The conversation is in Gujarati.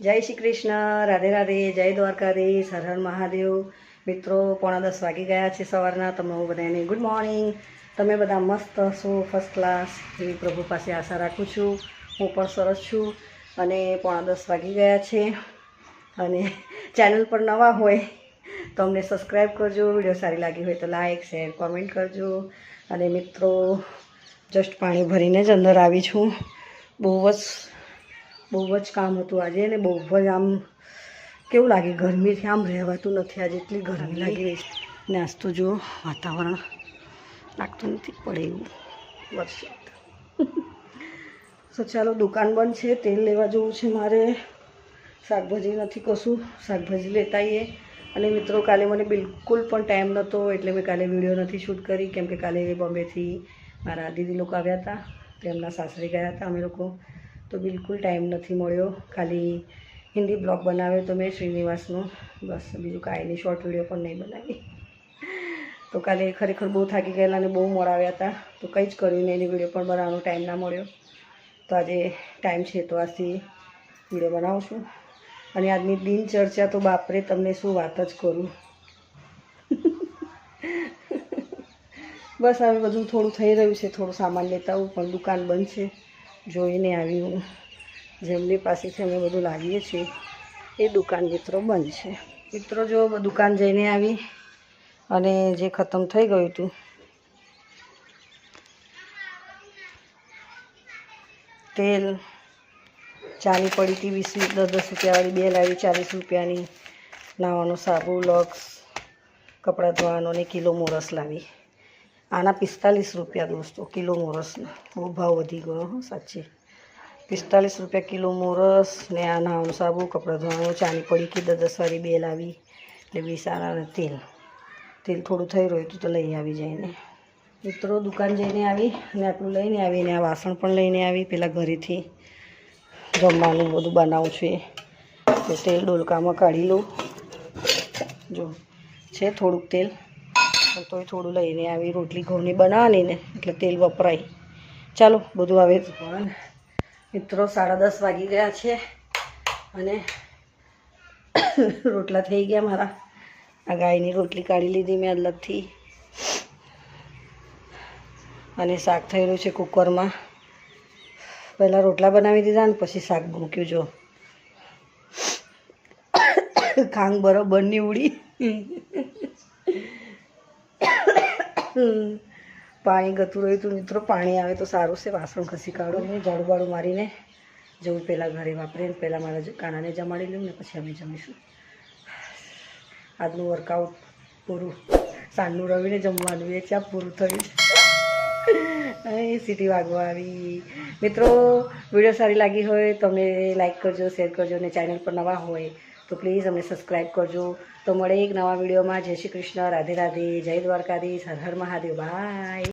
જય શ્રી કૃષ્ણ, રાધે રાધે, જય દ્વારકાધીશ, હર હર મહાદેવ. મિત્રો 9:45 વાગી ગયા છે સવારના. તમને હું બધાને ગુડ મોર્નિંગ. તમે બધા મસ્ત હશો, ફર્સ્ટ ક્લાસ એવી પ્રભુ પાસે આશા રાખું છું. હું પણ સરસ છું. અને 9:45 વાગી ગયા છે. અને ચેનલ પર નવા હોય તો અમને સબસ્ક્રાઈબ કરજો. વિડીયો સારી લાગી હોય તો લાઈક શેર કોમેન્ટ કરજો. અને મિત્રો જસ્ટ પાણી ભરીને જ અંદર આવી છું. બહુ જ કામ હતું આજે ને બહુ જ આમ કેવું લાગે, ગરમીથી આમ રહેવાતું નથી. આજે એટલી ગરમી લાગી રહી છે ને. આજ તો જો વાતાવરણ લાગતું નથી પડે એવું વરસાદ. તો ચાલો, દુકાન બંધ છે. તેલ લેવા જવું છે મારે. શાકભાજી નથી કશું, શાકભાજી લેતા આવીએ. અને મિત્રો કાલે મને બિલકુલ પણ ટાઈમ નહોતો, એટલે મેં કાલે વિડીયો નથી શૂટ કરી. કેમ કે કાલે બોમ્બેથી મારા દીદી લોકો આવ્યા હતા, તેમના સાસરે ગયા હતા અમે લોકો. તો બિલકુલ ટાઈમ નથી મળ્યો. ખાલી હિન્દી બ્લોગ બનાવ્યો તો મેં શ્રીનિવાસનો, બસ. બીજું કાંઈ નહીં, શોર્ટ વિડીયો પણ નહીં બનાવી. તો કાલે ખરેખર બહુ થાકી ગયેલા અને બહુ મોડા આવ્યા હતા, તો કંઈ જ કર્યું નહીં. એની વિડીયો પણ બનાવવાનો ટાઈમ ના મળ્યો. તો આજે ટાઈમ છે તો આજથી વિડીયો બનાવું છું. અને આજની દિનચર્ચા તો બાપરે, તમને શું વાત જ કરું. બસ હવે બધું થોડું થઈ રહ્યું છે. થોડું સામાન લેતા આવું, પણ દુકાન બંધ છે. જોઈને આવી હું. જેમની પાસેથી અમે બધું લાવીએ છીએ એ દુકાન મિત્રો બંધ છે. મિત્રો જો દુકાન જઈને આવી અને જે ખતમ થઈ ગયું હતું તેલ, ચાની પડી હતી 20 રૂપિયાવાળી 2 લાવી, 40 રૂપિયાની. નાવાનો સાબુ, લક્સ, કપડાં ધોવાનો ને કિલો મોરસ લાવી. આના 45 રૂપિયા દોસ્તો, કિલો મોરસના. બહુ ભાવ વધી ગયો હો સાચી. 45 રૂપિયા કિલો મોરસ ને આ નાવાનું સાબુ, કપડાં ધોવાનું, ચાની પડી કે 10 વાળી 2 લાવી. એટલે 20 આના. તેલ થોડું થઈ રહ્યું હતું તો લઈ આવી જઈને. મિત્રો દુકાન જઈને આવી અને આટલું લઈને આવીને આ વાસણ પણ લઈને આવી. પહેલાં ઘરેથી જમવાનું બધું બનાવું છું તો તેલ ડોલકામાં કાઢી લઉં. જો છે થોડુંક તેલ, પણ તોય થોડું લઈને આવી. રોટલી ઘઉંની બનાવવાની ને એટલે તેલ વપરાય. ચાલો બધું આવે. મિત્રો 10:30 વાગી ગયા છે અને રોટલા થઈ ગયા મારા. આ ગાયની રોટલી કાઢી લીધી મેં અલગથી. અને શાક થઈ રહ્યું છે કુકરમાં. પહેલાં રોટલા બનાવી દીધા ને પછી શાક મૂક્યું. જો ખાંગ બરોબરની ઉડી. પાણી ગતું રહ્યું હતું મિત્રો. પાણી આવે તો સારું છે. વાસણ ઘસી કાઢો ને ઝાડુ બાડું મારીને જવું પહેલાં ઘરે વાપરીને. પહેલાં મારા કાનાને જમાડી લઉં ને પછી અમે જમીશું. આજનું વર્કઆઉટ પૂરું. સાંજનું રવીને જમવાનું એ ત્યાં પૂરું થયું. સીટી વાગવા આવી. મિત્રો વિડીયો સારી લાગી હોય તો અમને લાઈક કરજો, શેર કરજો. અને ચેનલ પર નવા હોય તો પ્લીઝ અમને સબસ્ક્રાઈબ કરજો. તો મળે એક નવા વિડીયોમાં. જય શ્રી કૃષ્ણ, રાધે રાધે, જય દ્વારકાધીશ, હર હર મહાદેવ. બાય.